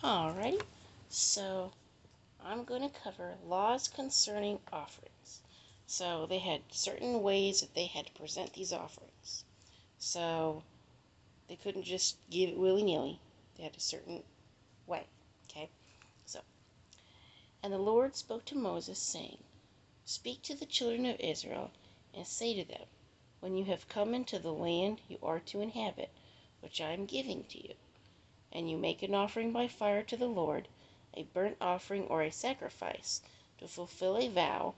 Alrighty, so I'm going to cover laws concerning offerings. So they had certain ways that they had to present these offerings. So they couldn't just give it willy-nilly. They had a certain way. Okay? So, and the Lord spoke to Moses, saying, Speak to the children of Israel, and say to them, When you have come into the land you are to inhabit, which I am giving to you, and you make an offering by fire to the Lord, a burnt offering or a sacrifice, to fulfill a vow,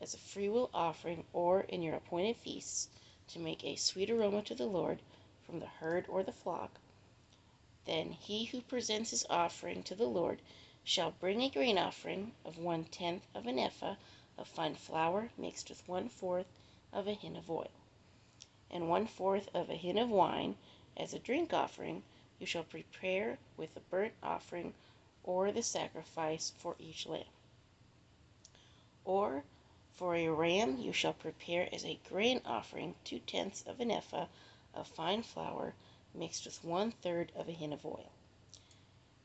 as a freewill offering, or in your appointed feasts, to make a sweet aroma to the Lord from the herd or the flock, then he who presents his offering to the Lord shall bring a grain offering of 1/10 of an ephah of fine flour mixed with 1/4 of a hin of oil, and 1/4 of a hin of wine. As a drink offering you shall prepare with the burnt offering or the sacrifice for each lamb. Or for a ram you shall prepare as a grain offering 2/10 of an ephah of fine flour mixed with 1/3 of a hin of oil.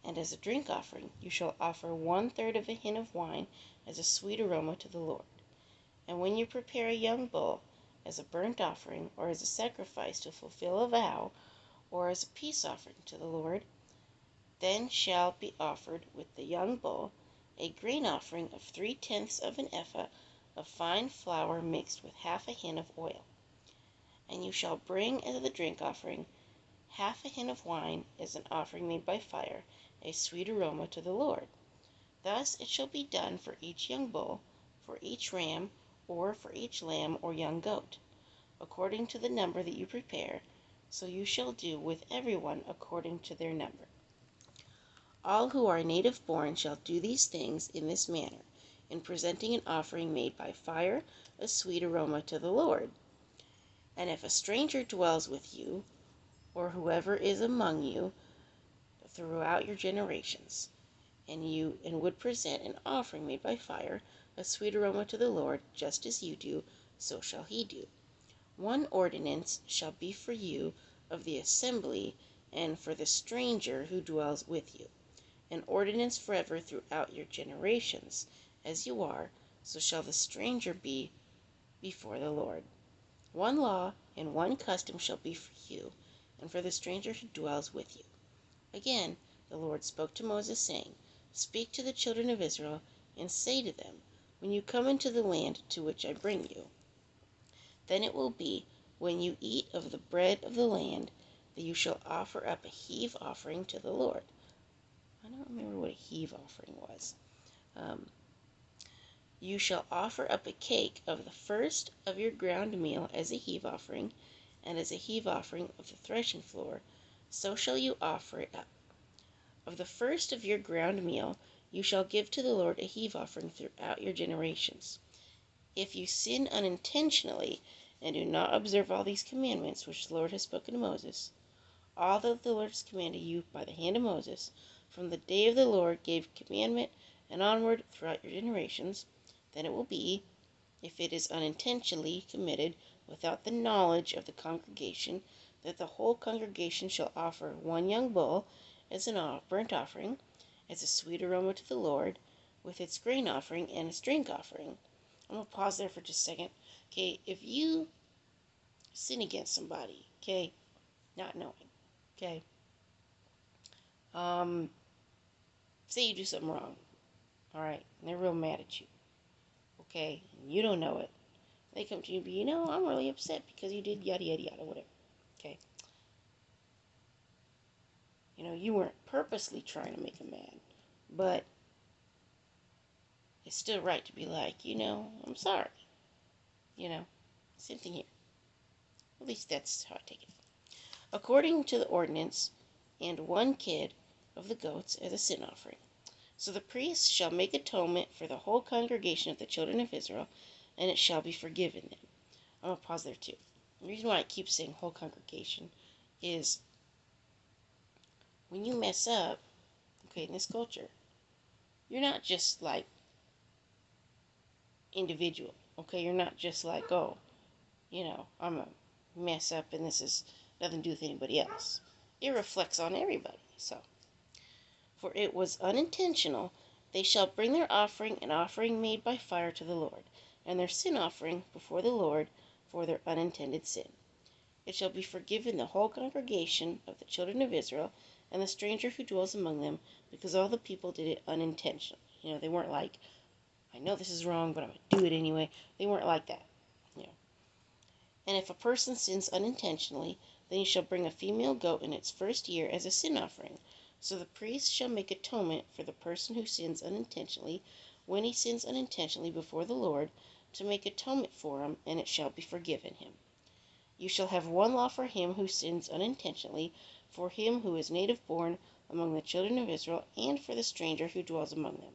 And as a drink offering you shall offer 1/3 of a hin of wine as a sweet aroma to the Lord. And when you prepare a young bull as a burnt offering, or as a sacrifice to fulfill a vow, or as a peace offering to the Lord, then shall be offered with the young bull a grain offering of 3/10 of an ephah of fine flour mixed with half a hin of oil. And you shall bring as the drink offering half a hin of wine as an offering made by fire, a sweet aroma to the Lord. Thus it shall be done for each young bull, for each ram, or for each lamb or young goat, according to the number that you prepare, so you shall do with everyone according to their number. All who are native born shall do these things in this manner, in presenting an offering made by fire, a sweet aroma to the Lord. And if a stranger dwells with you, or whoever is among you throughout your generations, and would present an offering made by fire, a sweet aroma to the Lord, just as you do, so shall he do. One ordinance shall be for you of the assembly, and for the stranger who dwells with you, an ordinance forever throughout your generations. As you are, so shall the stranger be before the Lord. One law and one custom shall be for you, and for the stranger who dwells with you. Again the Lord spoke to Moses, saying, Speak to the children of Israel, and say to them, When you come into the land to which I bring you, then it will be, when you eat of the bread of the land, that you shall offer up a heave offering to the Lord. I don't remember what a heave offering was. You shall offer up a cake of the first of your ground meal as a heave offering, and as a heave offering of the threshing floor, so shall you offer it up. Of the first of your ground meal you shall give to the Lord a heave offering throughout your generations. If you sin unintentionally, and do not observe all these commandments which the Lord has spoken to Moses, all that the Lord has commanded you by the hand of Moses, from the day of the Lord gave commandment and onward throughout your generations, then it will be, if it is unintentionally committed without the knowledge of the congregation, that the whole congregation shall offer one young bull as an burnt offering, as a sweet aroma to the Lord, with its grain offering and its drink offering. I'm going to pause there for just a second. Okay, if you sin against somebody, okay, not knowing, okay, say you do something wrong, all right, and they're real mad at you, okay, and you don't know it. They come to you and be, I'm really upset because you did yada yada yada, whatever, okay. You weren't purposely trying to make them mad, but it's still right to be like, I'm sorry, same thing here. At least that's how I take it. According to the ordinance, and one kid of the goats as a sin offering. So the priest shall make atonement for the whole congregation of the children of Israel, and it shall be forgiven them. I'm going to pause there too. The reason why I keep saying whole congregation is when you mess up, okay, in this culture, you're not just like individual, okay? You're not just like, I'm a mess up and this is nothing to do with anybody else. It reflects on everybody. So, for it was unintentional. They shall bring their offering, an offering made by fire to the Lord, and their sin offering before the Lord for their unintended sin. It shall be forgiven the whole congregation of the children of Israel and the stranger who dwells among them, because all the people did it unintentionally. They weren't like, I know this is wrong, but I'm going to do it anyway. They weren't like that. And if a person sins unintentionally, then he shall bring a female goat in its first year as a sin offering. So the priest shall make atonement for the person who sins unintentionally, when he sins unintentionally before the Lord, to make atonement for him, and it shall be forgiven him. You shall have one law for him who sins unintentionally, for him who is native born among the children of Israel, and for the stranger who dwells among them.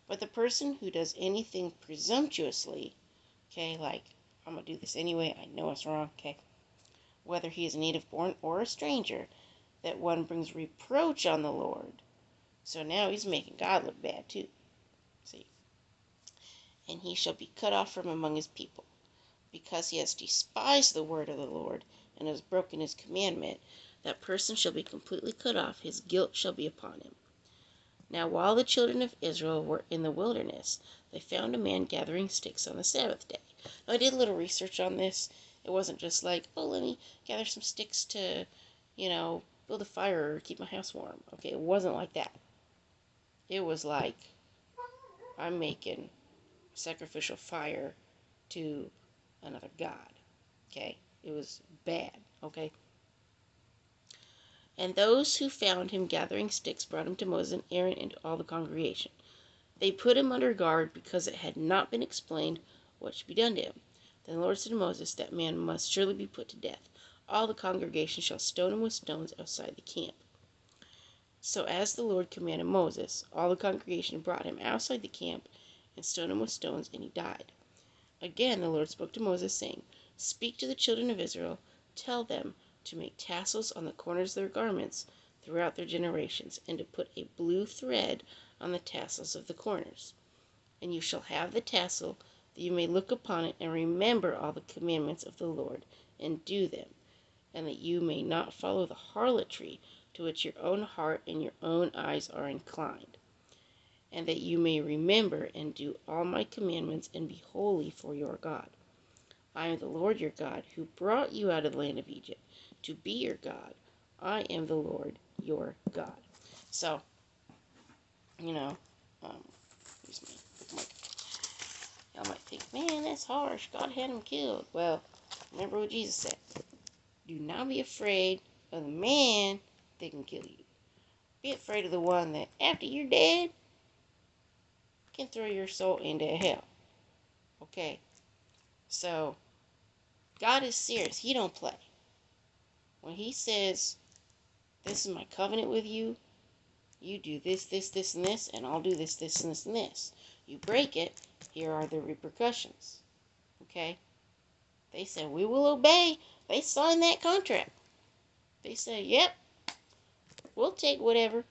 But the person who does anything presumptuously, like, I'm going to do this anyway, I know it's wrong, whether he is native born or a stranger, that one brings reproach on the Lord. So now he's making God look bad too. See? And he shall be cut off from among his people. Because he has despised the word of the Lord, and has broken his commandment, that person shall be completely cut off, his guilt shall be upon him. Now while the children of Israel were in the wilderness, they found a man gathering sticks on the Sabbath day. Now, I did a little research on this. It wasn't just like, let me gather some sticks to, build a fire or keep my house warm. It wasn't like that. It was like, I'm making sacrificial fire to another god. It was bad. And those who found him gathering sticks brought him to Moses and Aaron and to all the congregation. They put him under guard, because it had not been explained what should be done to him. Then the Lord said to Moses, that man must surely be put to death. All the congregation shall stone him with stones outside the camp. So as the Lord commanded Moses, all the congregation brought him outside the camp and stoned him with stones, and he died. Again the Lord spoke to Moses, saying, Speak to the children of Israel, tell them to make tassels on the corners of their garments throughout their generations, and to put a blue thread on the tassels of the corners. And you shall have the tassel, that you may look upon it and remember all the commandments of the Lord, and do them, and that you may not follow the harlotry to which your own heart and your own eyes are inclined, and that you may remember and do all my commandments and be holy for your God. I am the Lord your God, who brought you out of the land of Egypt to be your God. I am the Lord your God. So, excuse me. Y'all might think, man, that's harsh. God had him killed. Well, remember what Jesus said. Do not be afraid of the man that can kill you. Be afraid of the one that, after you're dead, can throw your soul into hell. So, God is serious. He don't play. When he says, this is my covenant with you, you do this, this, this, and this, and I'll do this, this, and this, and this. You break it, here are the repercussions. They said, we will obey. They signed that contract. They said, yep, we'll take whatever.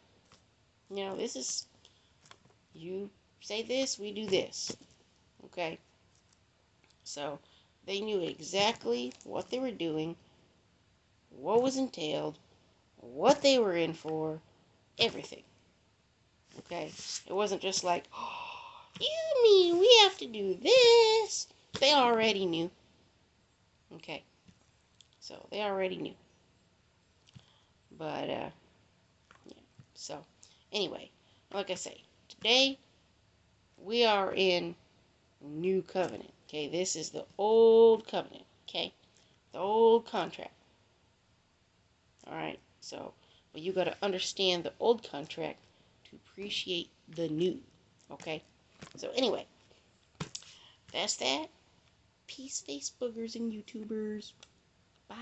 This is, you say this, we do this. So, they knew exactly what they were doing, what was entailed, what they were in for, everything. It wasn't just like, you mean we have to do this? They already knew. So they already knew. But, yeah. So, anyway, like I say, today we are in new covenant. This is the old covenant. The old contract. Alright, so, but you got to understand the old contract to appreciate the new. So anyway, that's that. Peace, face boogers and YouTubers. Bye.